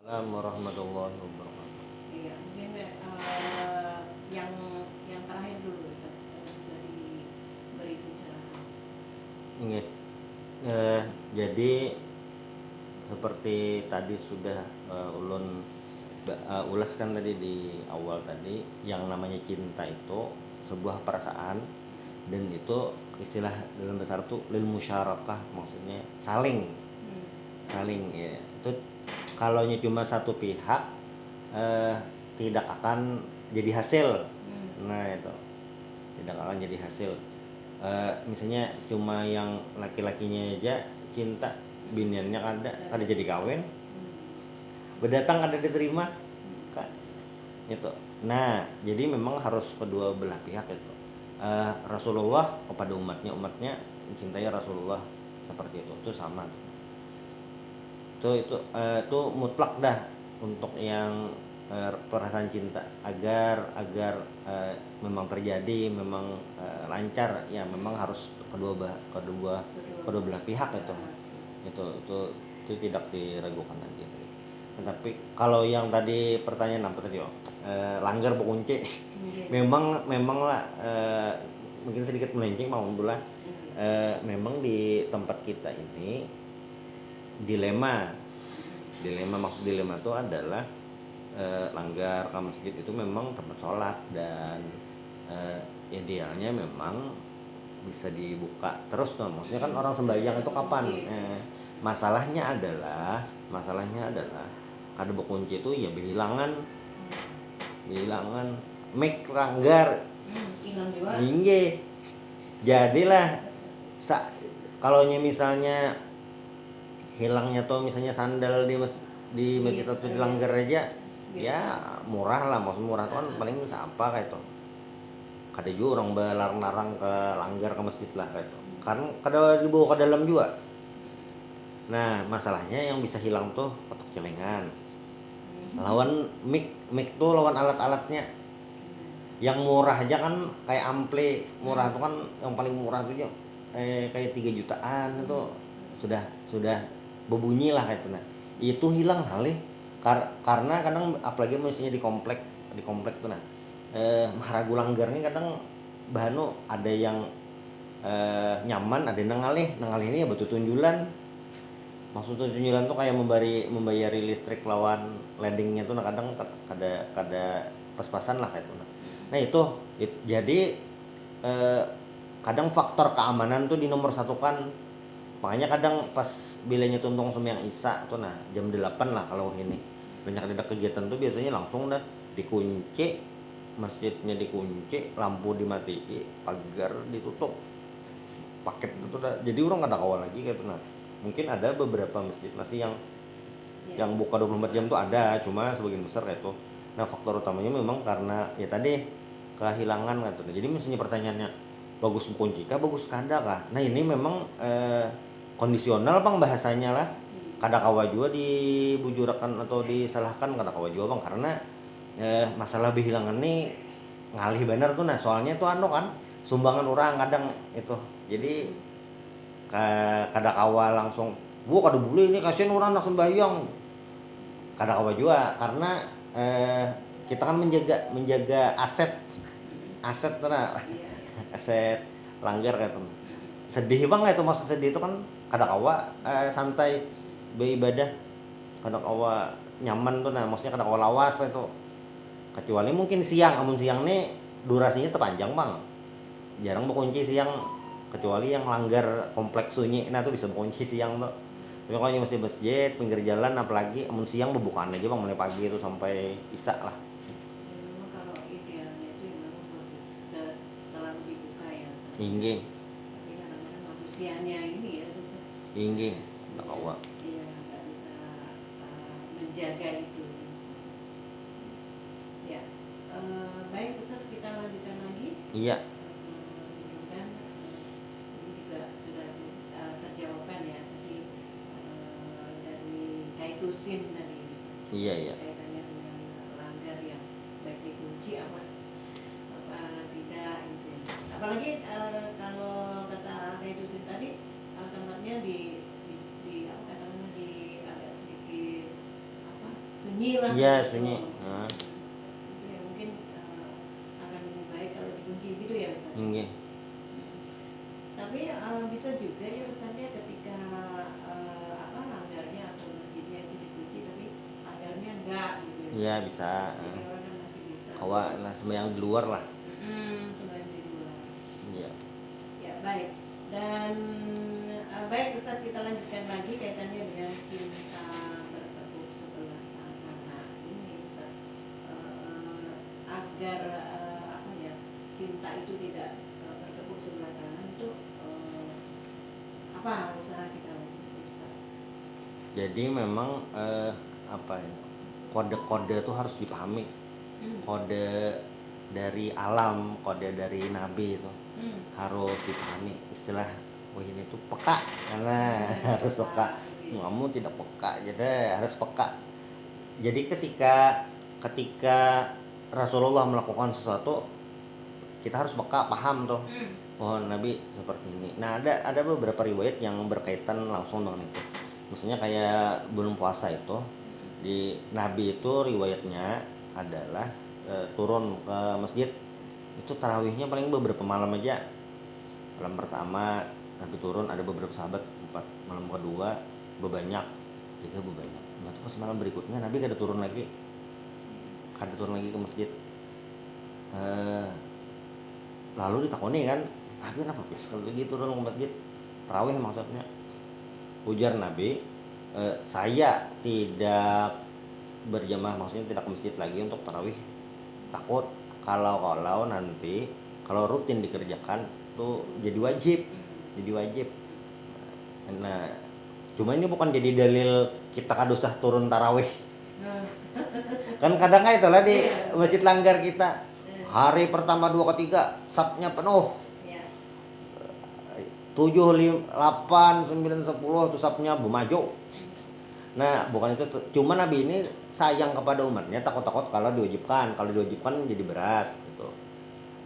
Assalamualaikum warahmatullahi wabarakatuh. Iya, mungkin yang terakhir dulu Ustaz, kalau bisa diberi pencerahan. Ingat, eh, jadi seperti tadi sudah ulun ulaskan tadi di awal tadi, yang namanya cinta itu sebuah perasaan, dan itu istilah dalam bahasa Arab tuh lil musyarakah, maksudnya saling Hmm. saling ya. Itu kalau cuma satu pihak eh, tidak akan jadi hasil. Nah itu tidak akan jadi hasil. Misalnya cuma yang laki-lakinya aja cinta, biniannya kada jadi kawin, berdatang kada diterima kan itu. Nah jadi memang harus kedua belah pihak itu. Rasulullah kepada umatnya mencintai Rasulullah seperti itu sama itu mutlak dah untuk yang perasaan cinta, agar memang terjadi, memang lancar ya, memang harus kedua belah pihak itu tidak diragukan lagi. Tapi kalau yang tadi pertanyaan apa tadi, langgar berkunci. memang lah, mungkin sedikit melenceng mau bulan. Memang di tempat kita ini dilema maksud dilema itu adalah langgar ke masjid itu memang tempat sholat, dan idealnya memang bisa dibuka terus tuh, maksudnya kan orang sembahyang itu kapan. Masalahnya adalah ada berkunci itu ya kehilangan make langgar Hilang juga. hingga jadilah kalau misalnya hilangnya tuh misalnya sandal di masjid atau di langgar aja ya murah lah, maksud murah tuh kan paling siapa kayak itu, kada juga orang belarang-larang ke langgar ke masjid lah kayak itu kan, kada dibawa ke dalam juga. Nah masalahnya yang bisa hilang tuh kotak celengan, lawan mic tuh lawan alat-alatnya. Yang murah aja kan kayak ampli murah tuh kan, yang paling murah tuh kayak 3 jutaan itu sudah berbunyi lah kayak itu. Nah itu hilang kali karena kadang apalagi misalnya di komplek tuh. Nah maharagu langgar nih kadang bahanu ada yang nyaman, ada yang nengalih ini ya betul tunjulan. Maksud tunjulan tuh kayak membayari listrik lawan landingnya tuh. Nah kadang kada pas-pasan lah kayak itu. Nah itu jadi eh, kadang faktor keamanan tuh di nomor satu kan. Makanya kadang pas bilanya tuntung sembahyang Isya tuh, nah jam 8 lah kalau ini banyak ada kegiatan tuh biasanya langsung dah dikunci, masjidnya dikunci, lampu dimatiin, pagar ditutup, paket itu dah. Jadi orang kada kawal lagi kayak itu. Nah mungkin ada beberapa masjid masih yang buka 24 jam tuh ada, cuma sebagian besar kayak itu. Nah faktor utamanya memang karena ya tadi kehilangan gitu. Jadi misalnya pertanyaannya bagus kunci kah, bagus kada kah? Nah ini memang kondisional bang bahasanya lah. Kada kawa juga dibujurakan atau disalahkan, kada kawa juga bang, karena masalah kehilangan nih ngalih bener tuh. Nah soalnya tuh kan sumbangan orang kadang itu, jadi kada kawa langsung kada boleh ini kasihan orang nak sembahyang, kada kawa juga karena kita kan menjaga aset tuh nah. Aset langgar kayak itu sedih bang itu, masa sedih itu kan kada kawa santai beribadah, kada kawa nyaman tuh. Nah maksudnya kada kawa lawas itu, kecuali mungkin siang. Amun siang nih durasinya terpanjang bang, jarang berkunci siang kecuali yang langgar kompleks sunyi. Nah tuh bisa berkunci siang tuh. Tapi kalau masih masjid pinggir jalan, apalagi amun siang berbukaan aja bang, mulai pagi itu sampai Isya lah. Ya, memang kalau idealnya itu ya memang selalu dibuka ya Ustaz. Inggih Tapi kadang-kadang manusianya ini ya inggih kada tidak, kawa. iya nggak bisa menjaga itu. Ya, baik Ustaz, kita lanjutkan lagi. Iya. Mudah-mudahan ini juga sudah terjawabkan ya tadi dari kaitusin tadi. Iya. Kaitannya dengan langgar yang baik dikunci apa tidak gitu. Apalagi kalau kata kaitusin tadi tempatnya di apa katakanlah di agak sedikit apa sunyi lah. Iya, gitu. sunyi. Itu ya mungkin akan lebih baik kalau dikunci gitu ya Ustaz. Nggih. Tapi bisa juga ya Ustaz ya ketika langgarnya atau masjidnya itu dikunci tapi langgarnya enggak gitu. Iya, bisa. Jadi orang kan masih bisa. Kawa lah sembahyang di luar lah. Sembahyang di luar. Iya. Ya baik. Dan baik Ustaz, kita lanjutkan lagi kaitannya dengan cinta bertepuk sebelah tangan. Nah ini Ustaz, agar cinta itu tidak bertepuk sebelah tangan itu apa usaha kita Ustaz? Jadi memang kode-kode itu harus dipahami. Kode dari alam, kode dari nabi itu harus dipahami. Istilah ini tuh peka, karena harus peka. Kamu tidak peka, jadi harus peka. Jadi ketika Rasulullah melakukan sesuatu, kita harus peka, paham tuh. Oh, Nabi seperti ini. Nah, ada beberapa riwayat yang berkaitan langsung dengan itu. Misalnya kayak belum puasa itu, di Nabi itu riwayatnya adalah turun ke masjid itu tarawihnya paling beberapa malam aja. Malam pertama Nabi turun, ada beberapa sahabat 4, malam kedua bebanyak, 3 bebanyak. Lalu pas malam berikutnya Nabi kada turun lagi ke masjid. Lalu ditakoni kan, Nabi kenapa kalau begitu turun ke masjid tarawih maksudnya? Ujar Nabi, saya tidak berjamaah, maksudnya tidak ke masjid lagi untuk tarawih, takut kalau nanti kalau rutin dikerjakan tuh jadi wajib. Nah, cuma ini bukan jadi dalil kita kadusah turun tarawih. Kan kadang itu lah di masjid langgar kita, hari pertama 2 ketiga sapnya penuh, 7, 8, 9, 10 tuh sapnya bermaju. Nah, bukan itu, cuma Nabi ini sayang kepada umatnya, takut-takut kalau diwajibkan jadi berat gitu.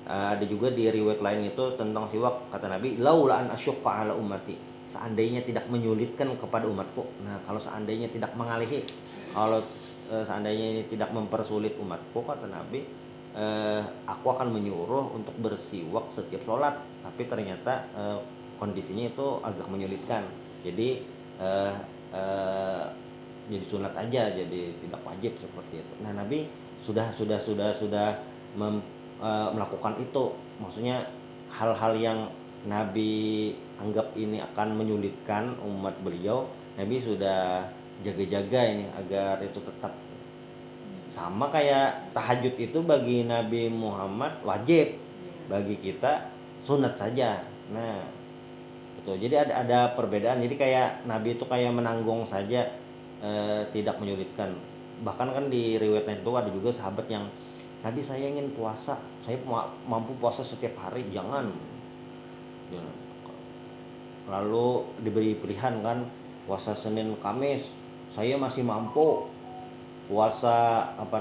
Ada juga di riwayat lain itu tentang siwak, kata Nabi, laula an asyqa ala ummati, seandainya tidak menyulitkan kepada umatku. Nah, kalau seandainya tidak mengalihi, kalau seandainya ini tidak mempersulit umatku, kata Nabi, aku akan menyuruh untuk bersiwak setiap sholat. Tapi ternyata kondisinya itu agak menyulitkan, jadi jadi sunat aja, jadi tidak wajib seperti itu. Nah, Nabi sudah melakukan itu, maksudnya hal-hal yang Nabi anggap ini akan menyulitkan umat beliau, Nabi sudah jaga-jaga ini agar itu tetap. Sama kayak tahajud itu bagi Nabi Muhammad wajib, bagi kita sunat saja. Nah, itu jadi ada perbedaan. Jadi kayak Nabi itu kayak menanggung saja, tidak menyulitkan. Bahkan kan di riwayat itu ada juga sahabat yang, Nabi, saya ingin puasa, saya mampu puasa setiap hari, jangan. Lalu diberi pilihan kan, puasa Senin Kamis, saya masih mampu. Puasa 3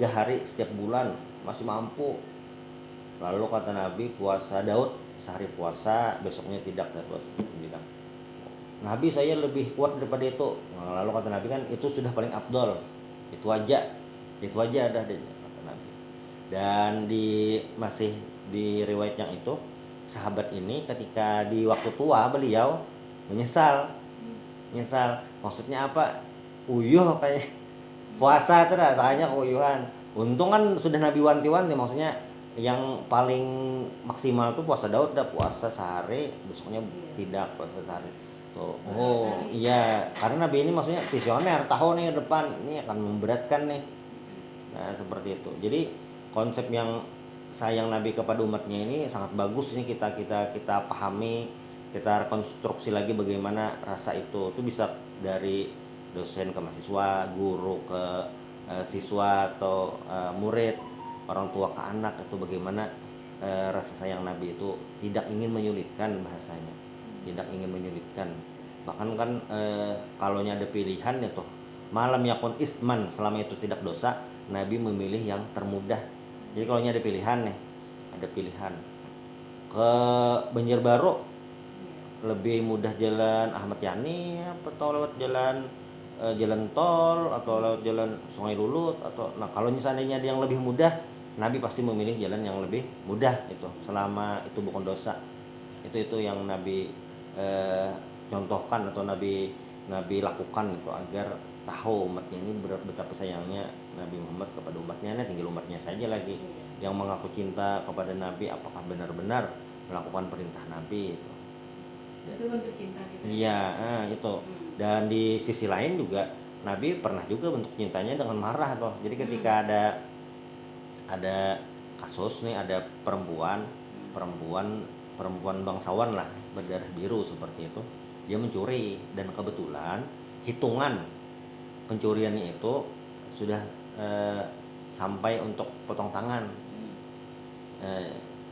hari setiap bulan, masih mampu. Lalu kata Nabi, puasa Daud sehari puasa, besoknya tidak. Nabi, saya lebih kuat daripada itu. Lalu kata Nabi kan, itu sudah paling afdol, itu aja dah, kata Nabi. Dan masih di riwayat yang itu, sahabat ini ketika di waktu tua beliau menyesal. Maksudnya apa? Uyuh kayak puasa terus, makanya keuyuhan. Untung kan sudah Nabi wanti-wanti, maksudnya yang paling maksimal tuh puasa Daud, dah puasa sehari, besoknya tidak puasa sehari. Tuh. Oh iya, karena Nabi ini maksudnya visioner, tahu nih depan ini akan memberatkan nih. Nah, seperti itu. Jadi konsep yang sayang Nabi kepada umatnya ini sangat bagus, ini kita pahami, kita rekonstruksi lagi bagaimana rasa itu. Itu bisa dari dosen ke mahasiswa, guru ke siswa, atau murid, orang tua ke anak, itu bagaimana rasa sayang Nabi itu tidak ingin menyulitkan, bahasanya tidak ingin menyulitkan. Bahkan kan kalau ada pilihan itu malam yakun isman, selama itu tidak dosa, Nabi memilih yang termudah. Jadi kalau ada pilihan ke Banjarbaru, lebih mudah jalan Ahmad Yani atau lewat jalan jalan tol atau lewat jalan Sungai Lulut atau nah kalau misalnya yang lebih mudah, Nabi pasti memilih jalan yang lebih mudah itu selama itu bukan dosa. Itu yang Nabi eh, contohkan atau Nabi lakukan itu agar tahu umatnya ini betapa sayangnya Nabi Muhammad kepada umatnya. Nah, tinggal umatnya saja lagi yang mengaku cinta kepada Nabi apakah benar-benar melakukan perintah Nabi itu. Itu bentuk cinta kita. Iya, itu. Dan di sisi lain juga Nabi pernah juga bentuk cintanya dengan marah tuh. Jadi ketika ada kasus nih, ada perempuan bangsawan lah berdarah biru seperti itu, dia mencuri dan kebetulan hitungan pencuriannya itu sudah sampai untuk potong tangan.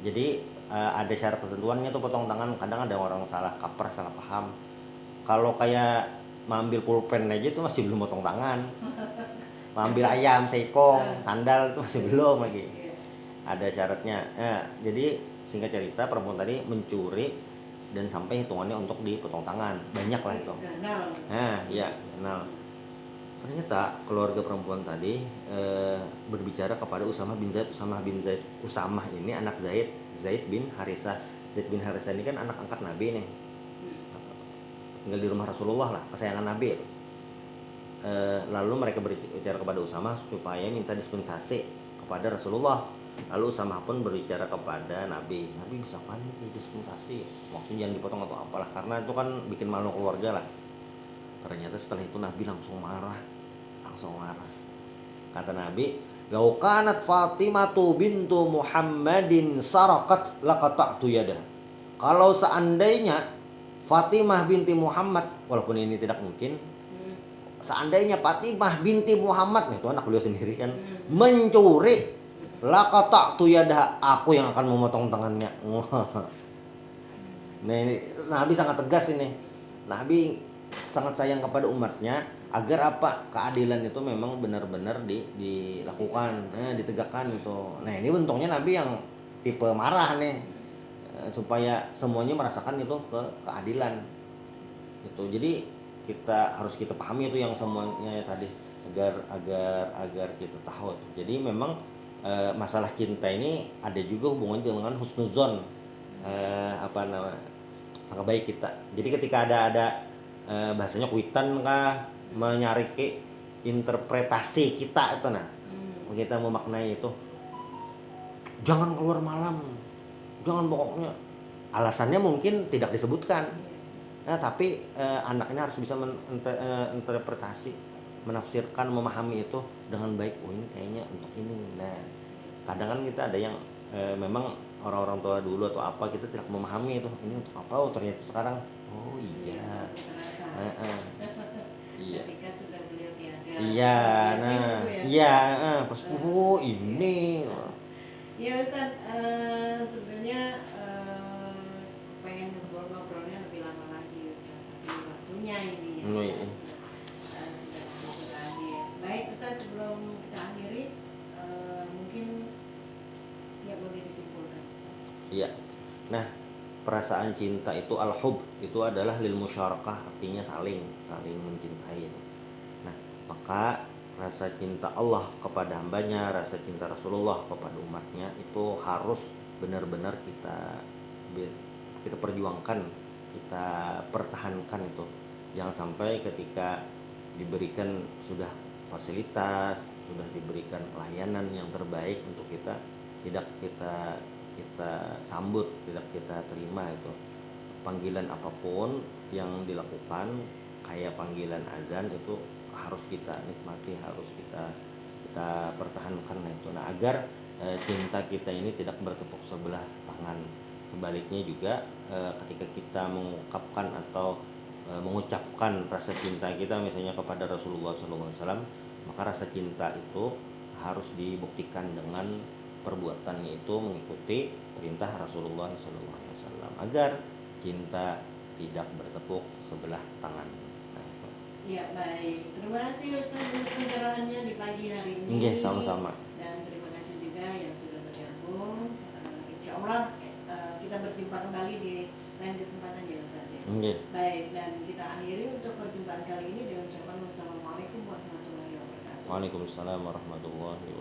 Jadi ada syarat ketentuannya tuh potong tangan. Kadang ada orang salah kaprah, salah paham. Kalau kayak mengambil pulpen aja itu masih belum potong tangan. Mengambil ayam, seikong, sandal itu masih belum lagi. Ada syaratnya. Jadi singkat cerita perempuan tadi mencuri dan sampai hitungannya untuk dipotong tangan. Banyak lah itu. Iya, kenal. Ternyata keluarga perempuan tadi berbicara kepada Usamah bin Zaid. Usamah ini anak Zaid bin Harisah. Zaid bin Harisah ini kan anak angkat Nabi nih. Tinggal di rumah Rasulullah lah, kesayangan Nabi. Lalu mereka berbicara kepada Usamah supaya minta dispensasi kepada Rasulullah. Lalu Usamah pun berbicara kepada Nabi. Nabi bisa kan dispensasi, maksudnya jangan dipotong atau apalah, karena itu kan bikin malu keluarga lah. Ternyata setelah itu Nabi langsung marah. Kata Nabi, "Lau kanat Fatimatu bintu Muhammadin sarakat laqata'tu yadah." Kalau seandainya Fatimah binti Muhammad, walaupun ini tidak mungkin, seandainya Fatimah binti Muhammad, itu anak beliau sendiri kan, mencuri, laqata'tu yadah, aku yang akan memotong tangannya. Nah, ini Nabi sangat tegas ini. Nabi sangat sayang kepada umatnya agar apa? Keadilan itu memang benar-benar dilakukan, ditegakkan itu. Nah, ini bentuknya Nabi yang tipe marah nih, supaya semuanya merasakan itu keadilan. Itu. Jadi harus kita pahami itu yang semuanya tadi agar kita tahu. Jadi memang masalah cinta ini ada juga hubungannya dengan husnuzon, sangat baik kita. Jadi ketika ada bahasanya kuitan kah menyariki interpretasi kita itu kita memaknai itu, jangan keluar malam, jangan, pokoknya alasannya mungkin tidak disebutkan, tapi anaknya harus bisa menginterpretasi, menafsirkan, memahami itu dengan baik. Oh, ini kayaknya untuk ini. Nah, kadang kan kita ada yang memang orang-orang tua dulu atau apa, kita tidak memahami itu ini untuk apa. Oh, ternyata sekarang oh iya. Iya. Ketika sudah beliau tiada. Iya, nah, iya, pas ini. Ya Ustaz, sebenarnya pengen ngobrolnya lebih lama lagi Ustaz, tapi waktunya ini ya. Sudah mau berakhir. Baik Ustaz, sebelum kita akhiri, mungkin ya boleh disimpulkan. Iya. Nah, perasaan cinta itu al-hub, itu adalah lil musyarakah, artinya saling mencintai. Nah, maka rasa cinta Allah kepada hambanya, rasa cinta Rasulullah kepada umatnya itu harus benar-benar kita perjuangkan, kita pertahankan itu. Jangan sampai ketika diberikan sudah fasilitas, sudah diberikan layanan yang terbaik untuk kita, tidak kita sambut, tidak kita terima itu. Panggilan apapun yang dilakukan, kayak panggilan azan itu harus kita nikmati, harus kita pertahankan lah itu. Nah, agar cinta kita ini tidak bertepuk sebelah tangan. Sebaliknya juga ketika kita mengungkapkan atau mengucapkan rasa cinta kita misalnya kepada Rasulullah SAW, maka rasa cinta itu harus dibuktikan dengan perbuatannya itu mengikuti perintah Rasulullah SAW agar cinta tidak bertepuk sebelah tangan. Nah, itu. Ya, baik. Terima kasih Ustaz untuk pencerahannya di pagi hari ini. Iya, sama-sama. Dan terima kasih juga yang sudah bergabung. Insya Allah kita berjumpa kembali di lain kesempatan ya Ustaz ya. Nggih. Baik, dan kita akhiri untuk perjumpaan kali ini dengan ucapan wassalamualaikum warahmatullahi wabarakatuh. Waalaikumsalam warahmatullahi wabarakatuh.